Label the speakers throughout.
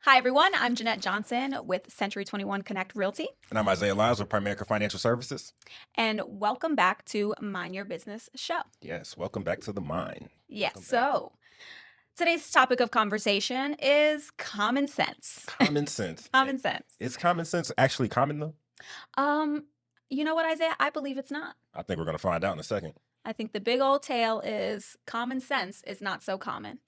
Speaker 1: Hi, everyone. I'm Jeanette Johnson with Century 21 Connect Realty,
Speaker 2: And I'm Isaiah Lyles with Primerica Financial Services.
Speaker 1: and welcome back to Mind Your Business Show.
Speaker 2: Yes, welcome back to the mine.
Speaker 1: Yes,
Speaker 2: Welcome back.
Speaker 1: so today's topic of conversation is common sense.
Speaker 2: Common sense.
Speaker 1: Common sense.
Speaker 2: Is common sense actually common though?
Speaker 1: Um, you know what, Isaiah? I believe it's not.
Speaker 2: I think we're going to find out in a second.
Speaker 1: I think the big old tale is common sense is not so common.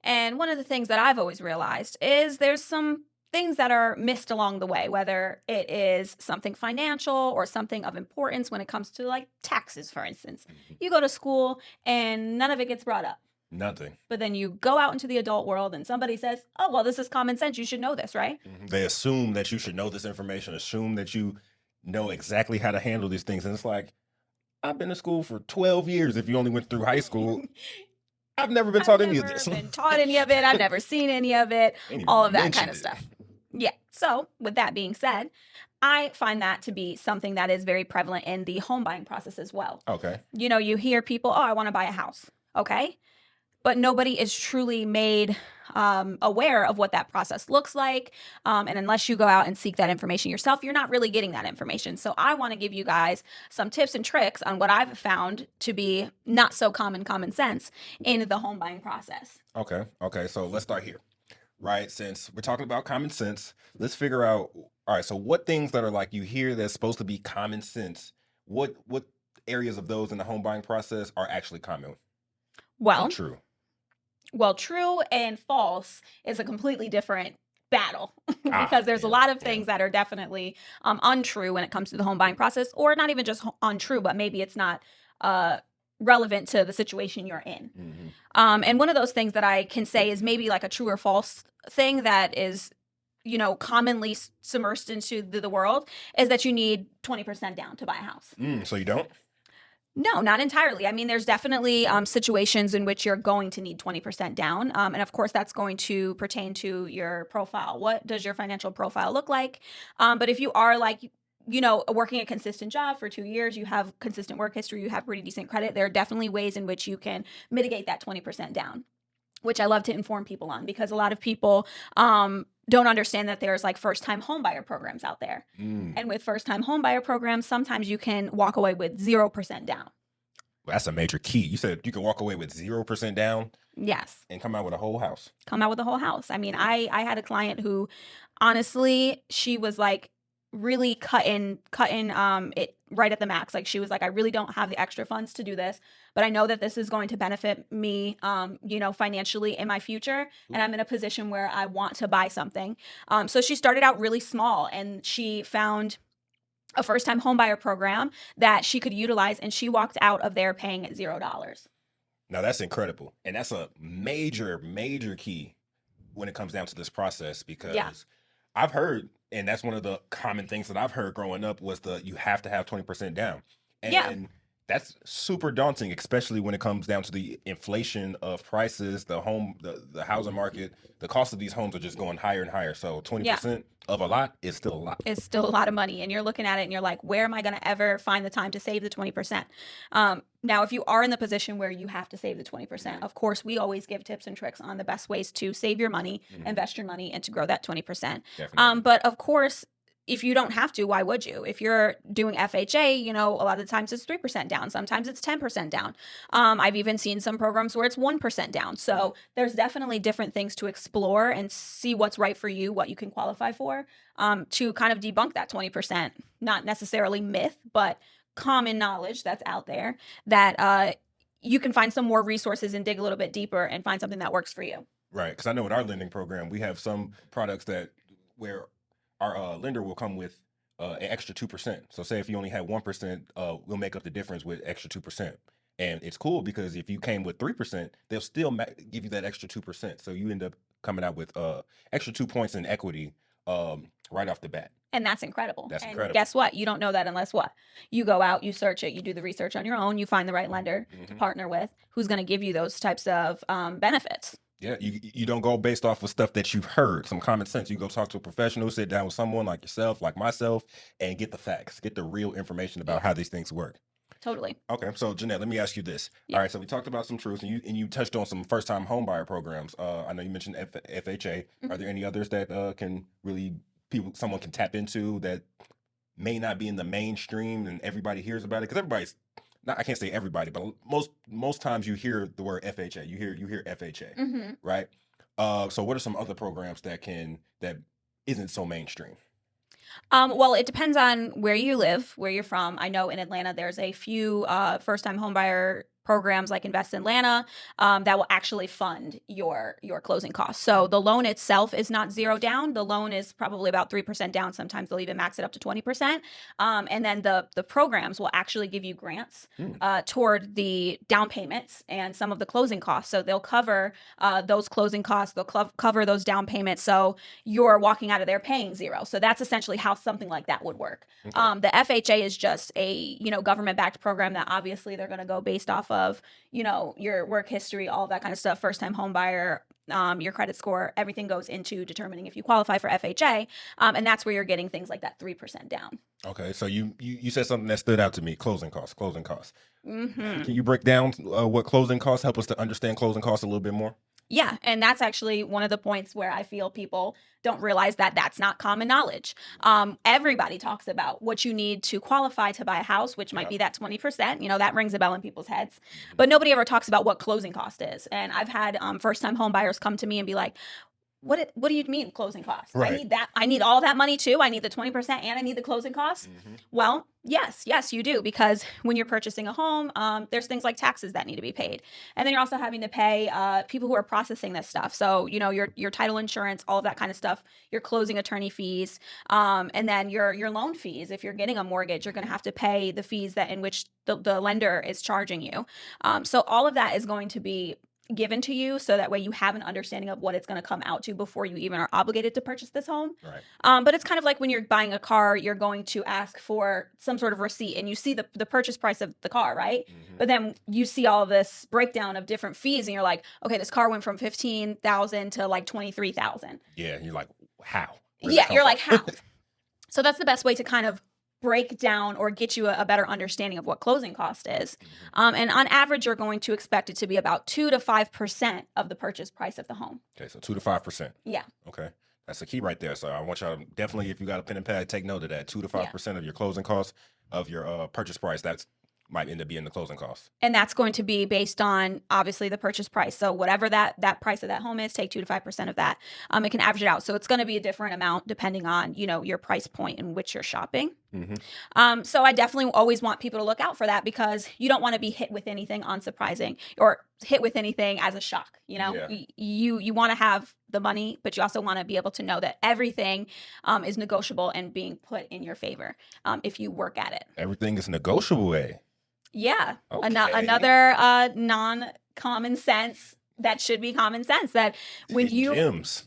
Speaker 1: And one of the things that I've always realized is there's some things that are missed along the way, whether it is something financial or something of importance when it comes to like taxes, for instance. You go to school and none of it gets brought up.
Speaker 2: Nothing.
Speaker 1: But then you go out into the adult world and somebody says, oh, well, this is common sense. You should know this, right?
Speaker 2: They assume that you should know this information, assume that you know exactly how to handle these things. And it's like, I've been to school for 12 years if you only went through high school. I've never been taught any of this.
Speaker 1: I've never been taught any of it. I've never seen any of it.
Speaker 2: Ain't even
Speaker 1: All of that
Speaker 2: mentioned
Speaker 1: kind of
Speaker 2: it.
Speaker 1: stuff. Yeah. So, with that being said, I find that to be something that is very prevalent in the home buying process as well.
Speaker 2: Okay.
Speaker 1: You know, you hear people, oh, I want to buy a house. Okay. But nobody is truly made aware of what that process looks like. And unless you go out and seek that information yourself, you're not really getting that information. So I want to give you guys some tips and tricks on what I've found to be not so common sense in the home buying process.
Speaker 2: Okay. Okay. So let's start here. Right. Since we're talking about common sense, let's figure out, all right, so what things that are like you hear that's supposed to be common sense, what areas of those in the home buying process are actually common
Speaker 1: Well,
Speaker 2: and true?
Speaker 1: well, true and false is a completely different battle because there's a
Speaker 2: yeah,
Speaker 1: lot of
Speaker 2: yeah.
Speaker 1: things that are definitely untrue when it comes to the home buying process, or not even just untrue, but maybe it's not relevant to the situation you're in. And one of those things that I can say is maybe like a true or false thing that is, you know, commonly submersed into the world is that you need 20% down to buy a house.
Speaker 2: So you don't?
Speaker 1: No, not entirely. I mean, there's definitely situations in which you're going to need 20% down. And of course, that's going to pertain to your profile. What does your financial profile look like? But if you are like, you know, working a consistent job for 2 years, you have consistent work history, you have pretty decent credit, there are definitely ways in which you can mitigate that 20% down, which I love to inform people on because a lot of people don't understand that there's like first time home buyer programs out there. And with first time home buyer programs, sometimes you can walk away with 0% down.
Speaker 2: Well, that's a major key. You said you can walk away with 0% down
Speaker 1: Yes.
Speaker 2: and come out with a whole house.
Speaker 1: Come out with a whole house. I mean, I had a client who honestly, she was like really cutting it right at the max. Like she was like, I really don't have the extra funds to do this, but I know that this is going to benefit me you know, financially in my future, and I'm in a position where I want to buy something. So she started out really small and she found a first time homebuyer program that she could utilize, and she walked out of there paying at $0.
Speaker 2: Now that's incredible. And that's a major, major key when it comes down to this process because I've heard, and that's one of the common things that I've heard growing up was you have to have 20% down. And that's super daunting, especially when it comes down to the inflation of prices, the housing market. The cost of these homes are just going higher and higher. So 20% of a lot is still a lot.
Speaker 1: It's still a lot of money, and you're looking at it and you're like, where am I going to ever find the time to save the 20%? Now, if you are in the position where you have to save the 20%, of course, we always give tips and tricks on the best ways to save your money, invest your money, and to grow that 20%.
Speaker 2: Definitely.
Speaker 1: But of course, if you don't have to, why would you? If you're doing FHA, you know, a lot of the times it's 3% down. Sometimes it's 10% down. I've even seen some programs where it's 1% down. So there's definitely different things to explore and see what's right for you, what you can qualify for, to kind of debunk that 20%, not necessarily myth, but common knowledge that's out there that you can find some more resources and dig a little bit deeper and find something that works for you.
Speaker 2: Right. Because I know in our lending program, we have some products where our lender will come with an extra 2%. So say if you only had 1%, we'll make up the difference with extra 2%. And it's cool because if you came with 3%, they'll still give you that extra 2%. So you end up coming out with extra 2 points in equity right off the bat.
Speaker 1: And that's incredible.
Speaker 2: That's
Speaker 1: and
Speaker 2: incredible.
Speaker 1: Guess what? You don't know that unless what? You go out, you search it, you do the research on your own, you find the right lender to partner with who's going to give you those types of benefits.
Speaker 2: Yeah, you don't go based off of stuff that you've heard, some common sense. You go talk to a professional, sit down with someone like yourself, like myself, and get the facts, get the real information about how these things work.
Speaker 1: Totally.
Speaker 2: Okay, so Jeanette, let me ask you this.
Speaker 1: Yeah.
Speaker 2: All right, so we talked about some truths, and you touched on some first time homebuyer programs. I know you mentioned FHA. Are
Speaker 1: Mhm.
Speaker 2: there any others that can really someone can tap into that may not be in the mainstream and everybody hears about it? Because everybody's not, I can't say everybody, but most times you hear the word FHA. You hear FHA,
Speaker 1: Mhm.
Speaker 2: right? So what are some other programs that isn't so mainstream?
Speaker 1: Well, it depends on where you live, where you're from. I know in Atlanta, there's a few first-time homebuyer programs like Invest Atlanta that will actually fund your closing costs. So the loan itself is not zero down. The loan is probably about 3% down. Sometimes they'll even max it up to 20%. And then the programs will actually give you grants
Speaker 2: Hmm.
Speaker 1: toward the down payments and some of the closing costs. So they'll cover those closing costs. They'll cover those down payments. So you're walking out of there paying zero. So that's essentially how something like that would work.
Speaker 2: Okay.
Speaker 1: The FHA is just a government backed program that obviously they're going to go based off of your work history, all that kind of stuff, first time home buyer. Your credit score, everything goes into determining if you qualify for FHA, and that's where you're getting things like that 3% down.
Speaker 2: Okay, so you said something that stood out to me: closing costs. Closing costs.
Speaker 1: Hmm.
Speaker 2: Can you break down what closing costs? Help us to understand closing costs a little bit more.
Speaker 1: Yeah, and that's actually one of the points where I feel people don't realize that that's not common knowledge. Everybody talks about what you need to qualify to buy a house, which might
Speaker 2: Yeah.
Speaker 1: be that 20%. That rings a bell in people's heads.
Speaker 2: Mhm.
Speaker 1: But nobody ever talks about what closing cost is. And I've had first-time home buyers come to me and be like, what do you mean closing costs? I
Speaker 2: Right.
Speaker 1: need that. I need all that money too. I need the 20% and I need the closing costs.
Speaker 2: Hmm.
Speaker 1: Well, yes, you do, because when you're purchasing a home, there's things like taxes that need to be paid, and then you're also having to pay people who are processing this stuff. So your title insurance, all of that kind of stuff, your closing attorney fees, and then your loan fees. If you're getting a mortgage, you're going to have to pay the fees that in which the lender is charging you. So all of that is going to be given to you, so that way you have an understanding of what it's going to come out to before you even are obligated to purchase this home.
Speaker 2: Right.
Speaker 1: But it's kind of like when you're buying a car, you're going to ask for some sort of receipt, and you see the purchase price of the car, right?
Speaker 2: Hmm.
Speaker 1: But then you see all of this breakdown of different fees, and you're like, okay, this car went from 15,000 to like 23,000.
Speaker 2: Yeah, you're like, how?
Speaker 1: Yeah, you're like, how? So that's the best way to kind of break down or get you a better understanding of what closing cost is. And on average, you're going to expect it to be about 2 to 5% of the purchase price of the home.
Speaker 2: Okay, so 2 to 5%.
Speaker 1: Yeah.
Speaker 2: Okay, that's the key right there. So I want y'all to definitely, if you got a pen and pad, take note of that. 2 to 5% of your closing costs of your purchase price. That's might end up being the closing costs.
Speaker 1: And that's going to be based on obviously the purchase price. So whatever that price of that home is, take 2 to 5% of that. It can average it out. So it's going to be a different amount depending on your price point in which you're shopping.
Speaker 2: Hmm.
Speaker 1: So I definitely always want people to look out for that, because you don't want to be hit with anything unsurprising or hit with anything as a shock.
Speaker 2: Yeah.
Speaker 1: You want to have the money, but you also want to be able to know that everything is negotiable and being put in your favor if you work at it.
Speaker 2: Everything is negotiable, eh?
Speaker 1: Yeah.
Speaker 2: Okay.
Speaker 1: Another non-common sense that should be common sense, that when
Speaker 2: Hidden
Speaker 1: you
Speaker 2: gems.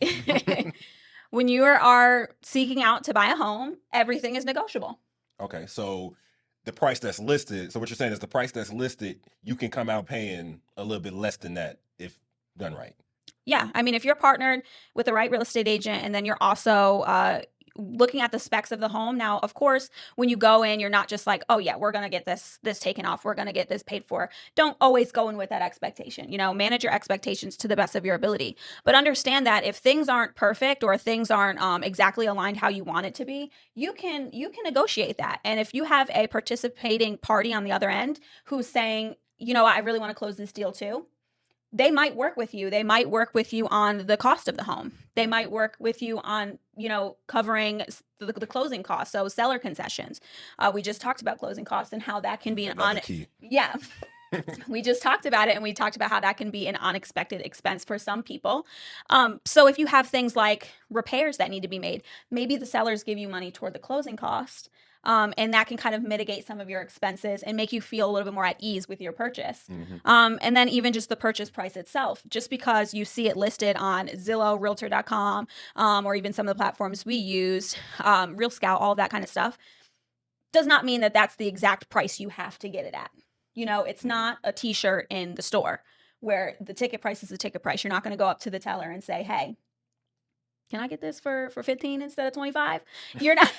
Speaker 1: when you are seeking out to buy a home, everything is negotiable.
Speaker 2: Okay, so the price that's listed. So what you're saying is the price that's listed, you can come out paying a little bit less than that if done right.
Speaker 1: Yeah. I mean, if you're partnered with the right real estate agent, and then you're also looking at the specs of the home. Now, of course, when you go in, you're not just like, oh yeah, we're going to get this taken off. We're going to get this paid for. Don't always go in with that expectation. Manage your expectations to the best of your ability. But understand that if things aren't perfect or things aren't exactly aligned how you want it to be, you can negotiate that. And if you have a participating party on the other end who's saying, I really want to close this deal too, they might work with you. They might work with you on the cost of the home. They might work with you on, covering the closing costs. So seller concessions. We just talked about closing costs and how that can be
Speaker 2: Another key.
Speaker 1: yeah. We just talked about it, and we talked about how that can be an unexpected expense for some people. So if you have things like repairs that need to be made, maybe the sellers give you money toward the closing cost. And that can kind of mitigate some of your expenses and make you feel a little bit more at ease with your purchase. And then even just the purchase price itself, just because you see it listed on Zillow, Realtor.com, or even some of the platforms we use, Real Scout, all of that kind of stuff, does not mean that that's the exact price you have to get it at. It's not a t-shirt in the store where the ticket price is the ticket price. You're not going to go up to the teller and say, hey, can I get this for 15 instead of 25? You're not.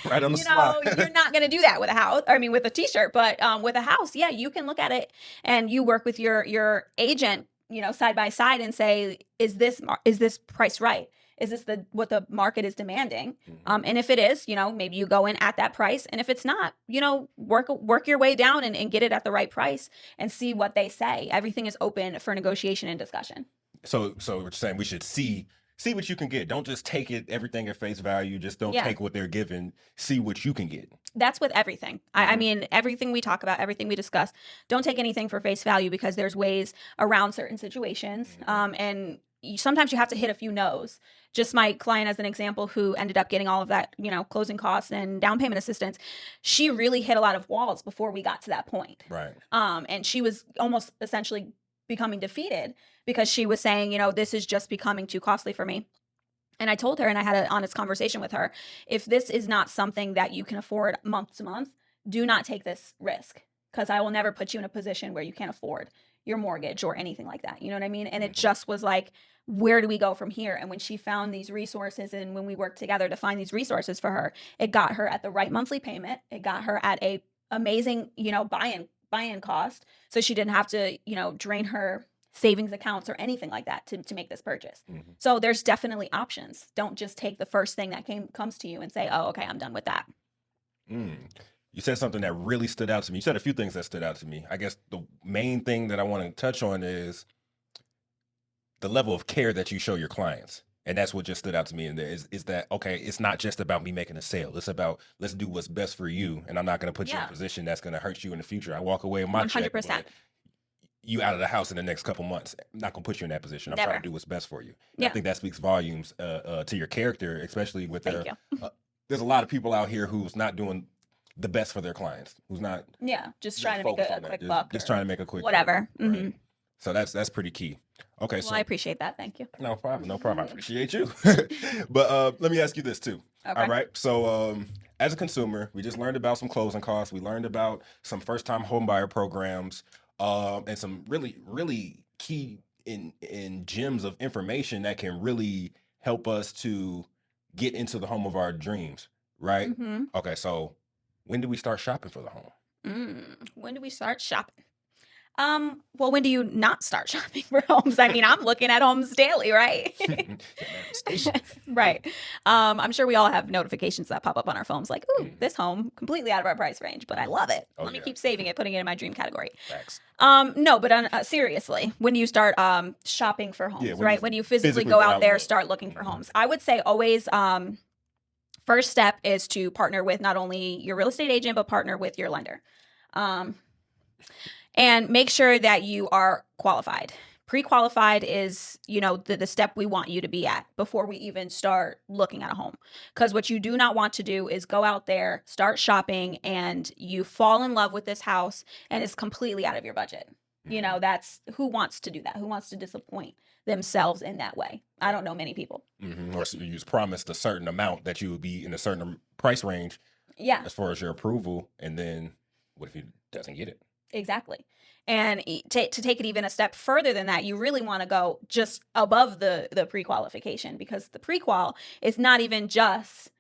Speaker 2: Right on the
Speaker 1: You know,
Speaker 2: spot.
Speaker 1: you're not going to do that with a house. I mean, with a t-shirt, but with a house, yeah, you can look at it and you work with your agent, you know, side by side and say, is this price right? Is this what the market is demanding?
Speaker 2: Mhm.
Speaker 1: And if it is, you know, maybe you go in at that price. And if it's not, you know, work your way down and get it at the right price and see what they say. Everything is open for negotiation and discussion.
Speaker 2: So we're saying we should see what you can get. Don't just take it everything at face value. Just don't
Speaker 1: Yeah.
Speaker 2: take what they're giving. See what you can get.
Speaker 1: That's with everything. I
Speaker 2: Mhm.
Speaker 1: mean, everything we talk about, everything we discuss, don't take anything for face value because there's ways around certain situations.
Speaker 2: Mhm.
Speaker 1: And sometimes you have to hit a few no's. Just my client, as an example, who ended up getting all of that, you know, closing costs and down payment assistance, she really hit a lot of walls before we got to that point.
Speaker 2: Right.
Speaker 1: And she was almost essentially becoming defeated because she was saying, you know, this is just becoming too costly for me. And I told her, and I had an honest conversation with her, if this is not something that you can afford month to month, do not take this risk because I will never put you in a position where you can't afford your mortgage or anything like that. You know what I mean? And it
Speaker 2: Mhm.
Speaker 1: just was like, where do we go from here? And when she found these resources and when we worked together to find these resources for her, it got her at the right monthly payment. It got her at a amazing, you know, buy-in cost. So she didn't have to, you know, drain her savings accounts or anything like that to make this purchase.
Speaker 2: Mhm.
Speaker 1: So there's definitely options. Don't just take the first thing that comes to you and say, "Oh, okay, I'm done with that."
Speaker 2: Mm. You said something that really stood out to me. You said a few things that stood out to me. I guess the main thing that I want to touch on is the level of care that you show your clients. And that's what just stood out to me. And there is that, okay, it's not just about me making a sale. It's about, let's do what's best for you. And I'm not going to put you in a
Speaker 1: Yeah,
Speaker 2: position that's going to hurt you in the future. I walk away with my check,
Speaker 1: 100%.
Speaker 2: but you out of the house in the next couple months. I'm not going to put you in that position. I'm trying to
Speaker 1: Never.
Speaker 2: do what's best for you. And I
Speaker 1: Yeah.
Speaker 2: think that speaks volumes to your character, especially with
Speaker 1: Thank you.
Speaker 2: there's a lot of people out here who's not doing the best for their clients, who's not
Speaker 1: Yeah, just
Speaker 2: really
Speaker 1: trying to make
Speaker 2: focused
Speaker 1: a
Speaker 2: on that.
Speaker 1: quick buck
Speaker 2: Just trying
Speaker 1: or
Speaker 2: to make a quick buck.
Speaker 1: whatever.
Speaker 2: Right. So that's pretty key. Okay,
Speaker 1: Well, I
Speaker 2: so
Speaker 1: appreciate that. Thank you.
Speaker 2: no problem, no problem. I appreciate you. But let me ask you this too. All
Speaker 1: Okay.
Speaker 2: right. So as a consumer, we just learned about some closing costs. We learned about some first-time home buyer programs, and some really key in gems of information that can really help us to get into the home of our dreams. Right.
Speaker 1: Mm-hmm.
Speaker 2: Okay. So when do we start shopping for the home?
Speaker 1: When do we start shopping? Well, when do you not start shopping for homes? I mean, I'm looking at homes daily, right?
Speaker 2: Your manifestation.
Speaker 1: Right. I'm sure we all have notifications that pop up on our phones like, ooh,
Speaker 2: Mhm.
Speaker 1: this home completely out of our price range, but I love it.
Speaker 2: Oh
Speaker 1: Let me
Speaker 2: yeah.
Speaker 1: keep saving it, putting it in my dream category.
Speaker 2: Facts.
Speaker 1: No, but seriously, when do you start shopping for
Speaker 2: Yeah.
Speaker 1: homes,
Speaker 2: When
Speaker 1: right?
Speaker 2: you
Speaker 1: When you physically
Speaker 2: physically
Speaker 1: go
Speaker 2: go
Speaker 1: out
Speaker 2: out and
Speaker 1: there,
Speaker 2: look.
Speaker 1: start looking for
Speaker 2: Mhm.
Speaker 1: homes. I would say always first step is to partner with not only your real estate agent, but partner with your lender. Um, and make sure that you are qualified. Pre-qualified is, you know, the step we want you to be at before we even start looking at a home. Because what you do not want to do is go out there, start shopping, and you fall in love with this house and it's completely out of your budget. You know, that's who wants to do that? Who wants to disappoint themselves in that way? I don't know many people.
Speaker 2: Or so you was promised a certain amount that you would be in a certain price range
Speaker 1: Yeah.
Speaker 2: as far as your approval, and then what if he doesn't get it?
Speaker 1: Exactly. And to take it even a step further than that, you really want to go just above the pre-qualification because the pre-qual is not even just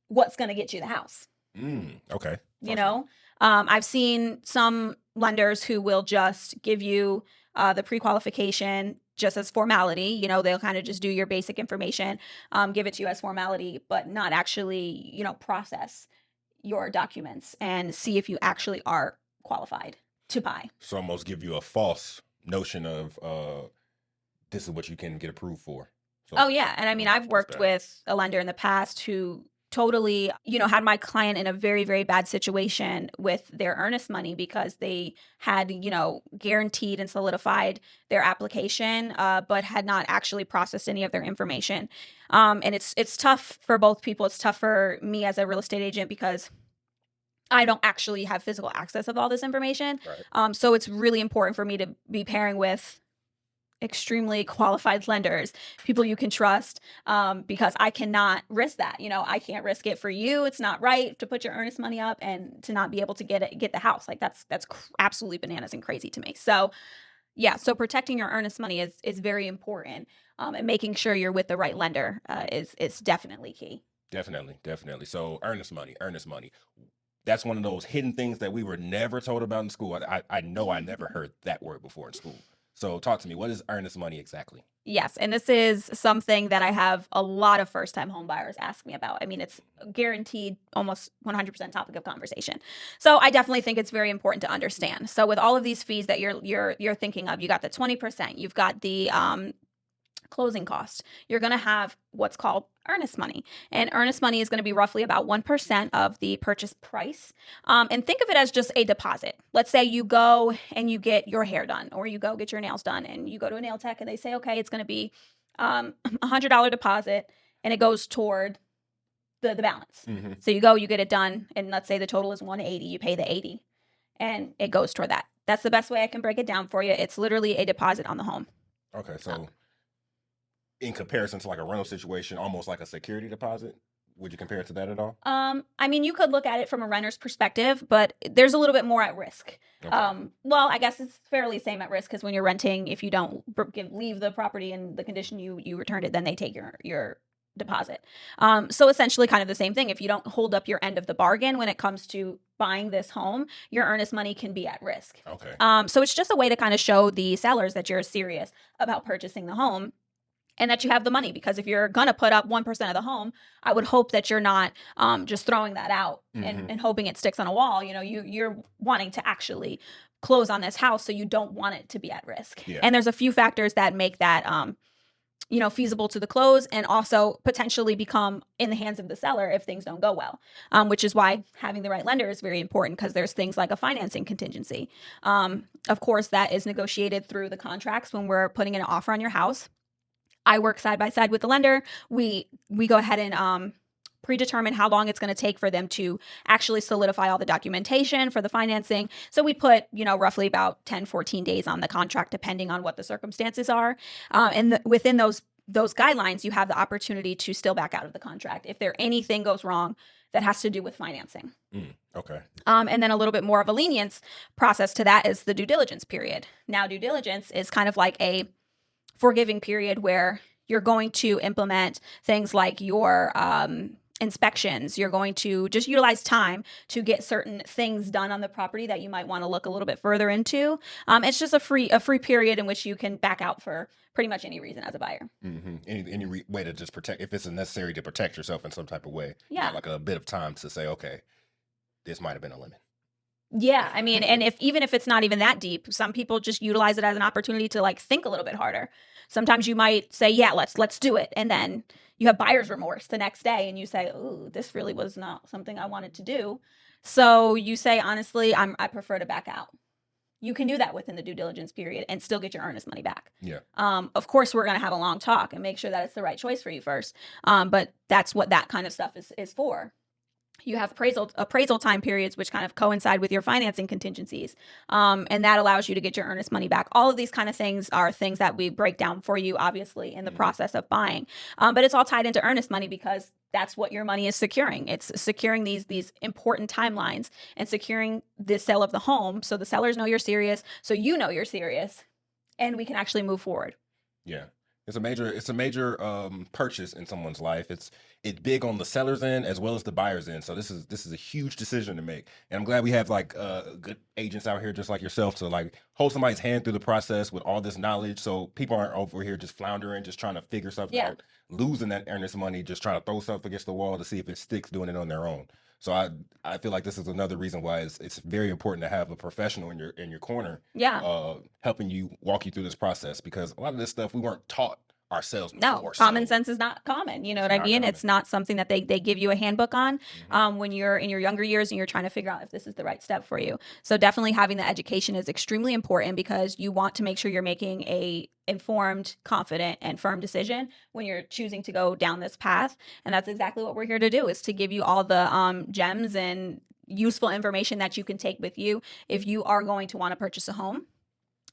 Speaker 1: what's going to get you the house.
Speaker 2: Okay.
Speaker 1: You
Speaker 2: Talk to me.
Speaker 1: know, I've seen some lenders who will just give you the pre-qualification just as formality. You know, they'll kind of just do your basic information, give it to you as formality, but not actually, you know, process your documents and see if you actually are qualified to buy.
Speaker 2: So almost give you a false notion of this is what you can get approved for. So
Speaker 1: Oh yeah, and I mean I've
Speaker 2: that's
Speaker 1: worked
Speaker 2: bad.
Speaker 1: with a lender in the past who totally, you know, had my client in a very very bad situation with their earnest money because they had, you know, guaranteed and solidified their application, but had not actually processed any of their information. And it's tough for both people. It's tough for me as a real estate agent because I don't actually have physical access of all this information.
Speaker 2: Right.
Speaker 1: So it's really important for me to be pairing with extremely qualified lenders, people you can trust, because I cannot risk that. You know, I can't risk it for you. It's not right to put your earnest money up and to not be able to get the house. Like that's absolutely bananas and crazy to me. So yeah, so protecting your earnest money is very important, and making sure you're with the right lender is definitely key.
Speaker 2: Definitely, definitely. So earnest money, earnest money. That's one of those hidden things that we were never told about in school. I know I never heard that word before in school. So talk to me. What is earnest money exactly?
Speaker 1: Yes, and this is something that I have a lot of first-time home buyers ask me about. I mean, it's guaranteed almost 100% topic of conversation. So I definitely think it's very important to understand. So with all of these fees that you're thinking of, you got the 20%, you've got the closing costs. You're going to have what's called earnest money. And earnest money is going to be roughly about 1% of the purchase price. And think of it as just a deposit. Let's say you go and you get your hair done, or you go get your nails done, and you go to a nail tech and they say, okay, it's going to be $100 deposit, and it goes toward the balance.
Speaker 2: Mm-hmm.
Speaker 1: So you go, you get it done, and let's say the total is 180, you pay the 80, and it goes toward that. That's the best way I can break it down for you. It's literally a deposit on the home.
Speaker 2: Okay, so in comparison to like a rental situation, almost like a security deposit, would you compare it to that at all?
Speaker 1: I mean, you could look at it from a renter's perspective, but there's a little bit more at risk.
Speaker 2: Okay.
Speaker 1: Well, I guess it's fairly same at risk, because when you're renting, if you don't leave the property in the condition you returned it, then they take your deposit. So essentially kind of the same thing. If you don't hold up your end of the bargain when it comes to buying this home, your earnest money can be at risk.
Speaker 2: Okay.
Speaker 1: So it's just a way to kind of show the sellers that you're serious about purchasing the home, and that you have the money. Because if you're going to put up 1% of the home, I would hope that you're not just throwing that out and hoping it sticks on a wall. You know, you're wanting to actually close on this house, so you don't want it to be at risk.
Speaker 2: Yeah.
Speaker 1: And there's a few factors that make that feasible to the close, and also potentially become in the hands of the seller if things don't go well, which is why having the right lender is very important, because there's things like a financing contingency. Of course, that is negotiated through the contracts when we're putting an offer on your house. I work side by side with the lender. We go ahead and predetermine how long it's going to take for them to actually solidify all the documentation for the financing. So we put, roughly about 10, 14 days on the contract, depending on what the circumstances are. And within those guidelines, you have the opportunity to still back out of the contract if anything goes wrong that has to do with financing.
Speaker 2: Okay.
Speaker 1: And then a little bit more of a lenience process to that is the due diligence period. Now, due diligence is kind of like a forgiving period where you're going to implement things like your inspections. You're going to just utilize time to get certain things done on the property that you might want to look a little bit further into. It's just a free period in which you can back out for pretty much any reason as a buyer.
Speaker 2: Mm-hmm. Any way to just protect, if it's necessary to protect yourself in some type of way.
Speaker 1: Yeah.
Speaker 2: Like a bit of time to say, okay, this might have been a limit.
Speaker 1: Yeah, I mean, and even if it's not even that deep, some people just utilize it as an opportunity to like think a little bit harder. Sometimes you might say, yeah, let's do it. And then you have buyer's remorse the next day, and you say, ooh, this really was not something I wanted to do. So you say, honestly, I prefer to back out. You can do that within the due diligence period and still get your earnest money back.
Speaker 2: Yeah.
Speaker 1: Of course, we're going to have a long talk and make sure that it's the right choice for you first. But that's what that kind of stuff is for. You have appraisal time periods, which kind of coincide with your financing contingencies. And that allows you to get your earnest money back. All of these kind of things are things that we break down for you, obviously, in the process of buying. But it's all tied into earnest money, because that's what your money is securing. It's securing these important timelines and securing the sale of the home. So the sellers know you're serious. So you know you're serious, and we can actually move forward.
Speaker 2: Yeah. It's a major purchase in someone's life. It's big on the seller's end as well as the buyer's end. So this is a huge decision to make. And I'm glad we have like good agents out here just like yourself to like hold somebody's hand through the process with all this knowledge, so people aren't over here just floundering, just trying to figure something out, losing that earnest money, just trying to throw stuff against the wall to see if it sticks, doing it on their own. So I feel like this is another reason why it's very important to have a professional in your corner, helping you, walk you through this process, because a lot of this stuff we weren't taught ourselves before.
Speaker 1: No, common sense is not common. You know what I mean? It's not something that they give you a handbook on when you're in your younger years and you're trying to figure out if this is the right step for you. So definitely having the education is extremely important, because you want to make sure you're making a informed, confident, and firm decision when you're choosing to go down this path. And that's exactly what we're here to do, is to give you all the gems and useful information that you can take with you if you are going to want to purchase a home.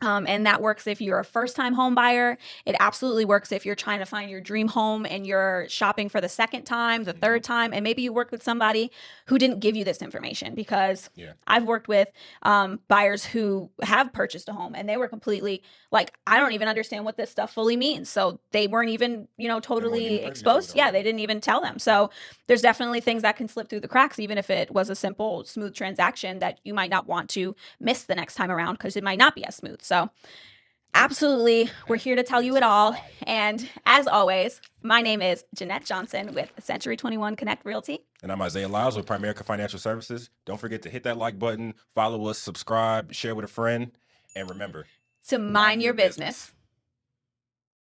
Speaker 1: And that works if you're a first-time home buyer. It absolutely works if you're trying to find your dream home and you're shopping for the second time, the third time, and maybe you worked with somebody who didn't give you this information. Because
Speaker 2: Yeah.
Speaker 1: I've worked with buyers who have purchased a home and they were completely like, I don't even understand what this stuff fully means. So they weren't even,
Speaker 2: They weren't
Speaker 1: totally
Speaker 2: even privy to it
Speaker 1: exposed. Yeah, they
Speaker 2: already.
Speaker 1: didn't even tell them. So there's definitely things that can slip through the cracks, even if it was a simple, smooth transaction that you might not want to miss the next time around because it might not be as smooth. So absolutely, we're here to tell you it all. And as always, my name is Jeanette Johnson with Century 21 Connect Realty.
Speaker 2: And I'm Isaiah Lyles with Primerica Financial Services. Don't forget to hit that like button, follow us, subscribe, share with a friend, and remember,
Speaker 1: To mind your business.